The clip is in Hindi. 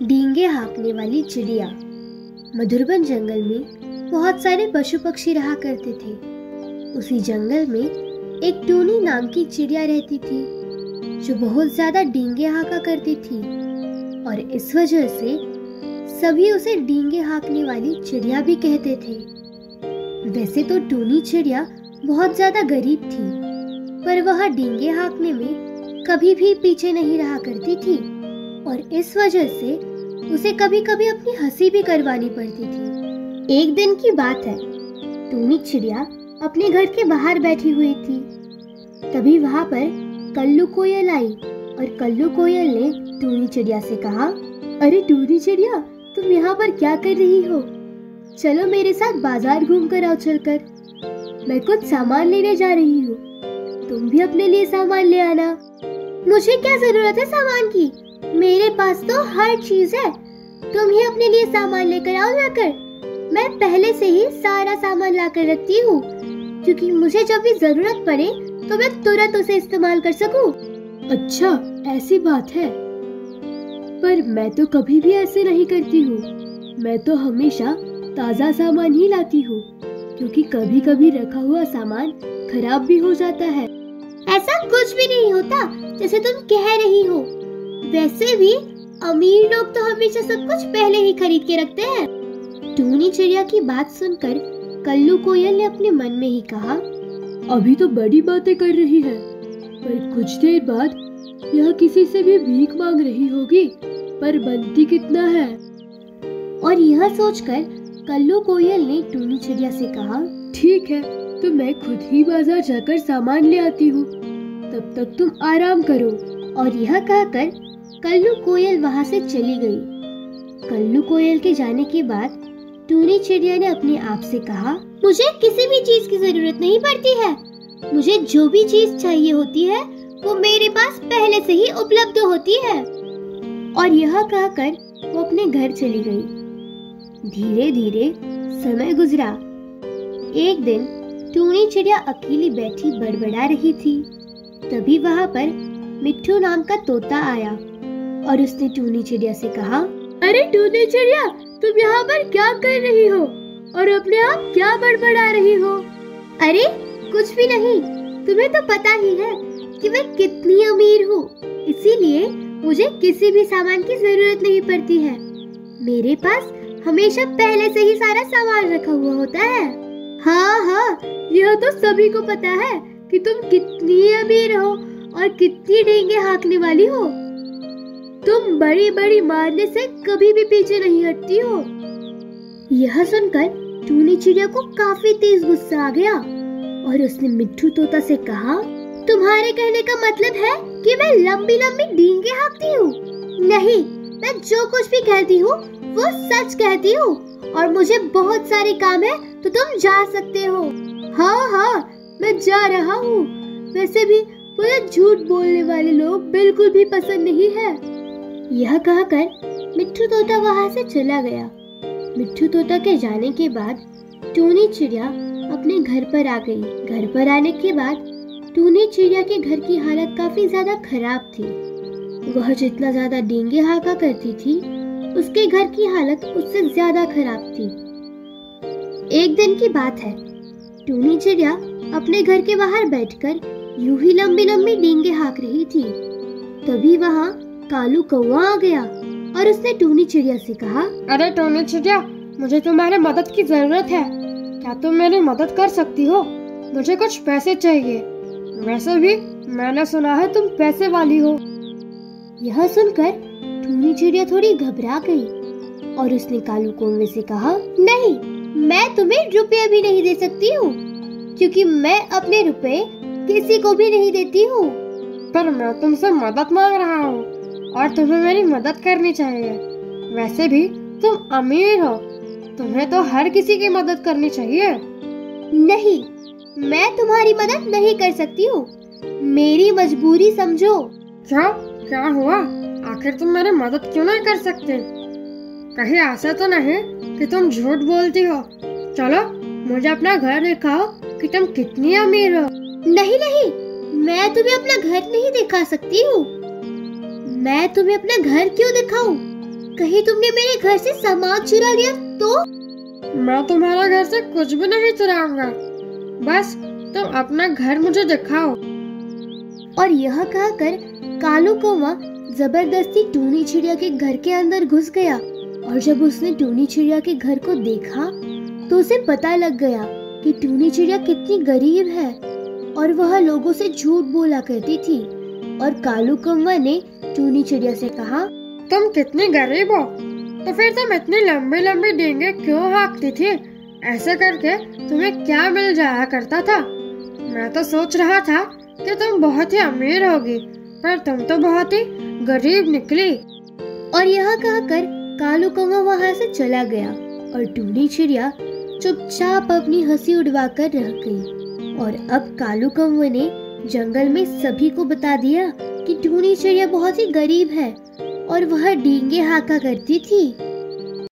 डींगे हाँकने वाली चिड़िया। मधुरबन जंगल में बहुत सारे पशु पक्षी रहा करते थे। उसी जंगल में एक टूनी नाम की चिड़िया रहती थी जो बहुत ज्यादा डींगे हाँका करती थी और इस वजह से सभी उसे डींगे हाँकने वाली चिड़िया भी कहते थे। वैसे तो टूनी चिड़िया बहुत ज्यादा गरीब थी, पर वह डींगे हाँकने में कभी भी पीछे नहीं रहा करती थी और इस वजह से उसे कभी कभी अपनी हंसी भी करवानी पड़ती थी। एक दिन की बात है, टूनी चिड़िया अपने घर के बाहर बैठी हुई थी। तभी वहां पर कल्लू कोयल आई और कल्लू कोयल ने टूनी चिड़िया से कहा, अरे टूनी चिड़िया, तुम यहाँ पर क्या कर रही हो? चलो मेरे साथ बाजार घूम कर आओ चलकर। मैं कुछ सामान लेने जा रही हूँ, तुम भी अपने लिए सामान ले आना। मुझे क्या जरूरत है सामान की? मेरे पास तो हर चीज है। तुम ही अपने लिए सामान लेकर आओ जाकर। मैं पहले से ही सारा सामान लाकर रखती हूँ, क्योंकि मुझे जब भी जरूरत पड़े तो मैं तुरंत उसे इस्तेमाल कर सकूँ। अच्छा, ऐसी बात है, पर मैं तो कभी भी ऐसे नहीं करती हूँ। मैं तो हमेशा ताजा सामान ही लाती हूँ, क्योंकि कभी कभी रखा हुआ सामान खराब भी हो जाता है। ऐसा कुछ भी नहीं होता जैसे तुम कह रही हो। वैसे भी अमीर लोग तो हमेशा सब कुछ पहले ही खरीद के रखते हैं। टूनी चिड़िया की बात सुनकर कल्लू कोयल ने अपने मन में ही कहा, अभी तो बड़ी बातें कर रही है, पर कुछ देर बाद यह किसी से भी भीख मांग रही होगी, पर बनती कितना है। और यह सोचकर कल्लू कोयल ने टूनी चिड़िया से कहा, ठीक है, तो मैं खुद ही बाजार जाकर सामान ले आती हूँ, तब तक तुम आराम करो। और यह कहकर कल्लू कोयल वहाँ से चली गई। कल्लू कोयल के जाने के बाद टूनी चिड़िया ने अपने आप से कहा, मुझे किसी भी चीज की जरूरत नहीं पड़ती है। मुझे जो भी चीज चाहिए होती है वो मेरे पास पहले से ही उपलब्ध होती है। और यह कहकर वो अपने घर चली गई। धीरे धीरे समय गुजरा। एक दिन टूनी चिड़िया अकेली बैठी बड़बड़ा रही थी। तभी वहाँ पर मिट्ठू नाम का तोता आया और उसने टूनी चिड़िया से कहा, अरे टूनी चिड़िया, तुम यहाँ पर क्या कर रही हो और अपने आप क्या बड़बड़ा रही हो? अरे कुछ भी नहीं, तुम्हें तो पता ही है कि मैं कितनी अमीर हूँ, इसीलिए मुझे किसी भी सामान की जरूरत नहीं पड़ती है। मेरे पास हमेशा पहले से ही सारा सामान रखा हुआ होता है। हाँ, यह तो सभी को पता है कि तुम कितनी अमीर हो और कितनी डींगे हाँकने वाली हो। तुम बड़ी बड़ी मारने से कभी भी पीछे नहीं हटती हो। यह सुनकर टूनी चिड़िया को काफी तेज गुस्सा आ गया और उसने मिट्ठू तोता से कहा, तुम्हारे कहने का मतलब है कि मैं लंबी लंबी डींगे हाँकती हूँ? नहीं, मैं जो कुछ भी कहती हूँ वो सच कहती हूँ और मुझे बहुत सारे काम है, तो तुम जा सकते हो। हाँ, मैं जा रहा हूँ। वैसे भी मुझे झूठ बोलने वाले लोग बिल्कुल भी पसंद नहीं है। यह कहकर मिट्ठू तोता वहाँ से चला गया। मिट्ठू तोता के जाने के बाद टूनी चिड़िया अपने घर पर आ गई। घर पर आने के बाद टूनी चिड़िया के घर की हालत काफी ज्यादा खराब थी। वह जितना ज्यादा डींगे हाँका करती थी, उसके घर की हालत उससे ज्यादा खराब थी। एक दिन की बात है, टूनी चिड़िया अपने घर के बाहर बैठकर यूं ही लंबी लंबी डींगे हाँक रही थी। तभी वहाँ कालू कौवा आ गया और उसने टूनी चिड़िया से कहा, अरे टूनी चिड़िया, मुझे तुम्हारी मदद की जरूरत है। क्या तुम मेरी मदद कर सकती हो? मुझे कुछ पैसे चाहिए। वैसे भी मैंने सुना है तुम पैसे वाली हो। यह सुनकर टूनी चिड़िया थोड़ी घबरा गई और उसने कालू कौवे से कहा, नहीं, मैं तुम्हें रुपये भी नहीं दे सकती हूँ, क्योंकि मैं अपने रुपए किसी को भी नहीं देती हूँ। पर मैं तुमसे मदद मांग रहा हूँ और तुम्हें मेरी मदद करनी चाहिए। वैसे भी तुम अमीर हो, तुम्हें तो हर किसी की मदद करनी चाहिए। नहीं, मैं तुम्हारी मदद नहीं कर सकती हूँ। मेरी मजबूरी समझो। क्या हुआ? आखिर तुम मेरी मदद क्यों नहीं कर सकते? कहीं ऐसा तो नहीं कि तुम झूठ बोलती हो? चलो मुझे अपना घर दिखाओ कि तुम कितनी अमीर हो। नहीं, मैं तुम्हें अपना घर नहीं दिखा सकती हूँ। मैं तुम्हें अपना घर क्यों दिखाऊं? कहीं तुमने मेरे घर से सामान चुरा लिया तो? मैं तुम्हारा घर से कुछ भी नहीं चुराऊंगा, बस तुम अपना घर मुझे दिखाओ। और यह कहकर कालू कौवा जबरदस्ती टूनी चिड़िया के घर के अंदर घुस गया। और जब उसने टूनी चिड़िया के घर को देखा तो उसे पता लग गया कि टूनी चिड़िया कितनी गरीब है और वह लोगों से झूठ बोला करती थी। और कालू कौवा ने टूनी चिड़िया से कहा, तुम कितनी गरीब हो तो फिर तुम इतनी लंबी लंबी डींगे क्यों हाँकती थी? ऐसे करके तुम्हें क्या मिल जाया करता था? मैं तो सोच रहा था कि तुम बहुत ही अमीर होगी, पर तुम तो बहुत ही गरीब निकली। और यह कहकर कालू कौवा वहाँ से चला गया और टूनी चिड़िया चुपचाप अपनी हंसी उड़वाकर रह गई। और अब कालू कौवे ने जंगल में सभी को बता दिया कि टूनी चिड़िया बहुत ही गरीब है और वह डींगे हाँका करती थी।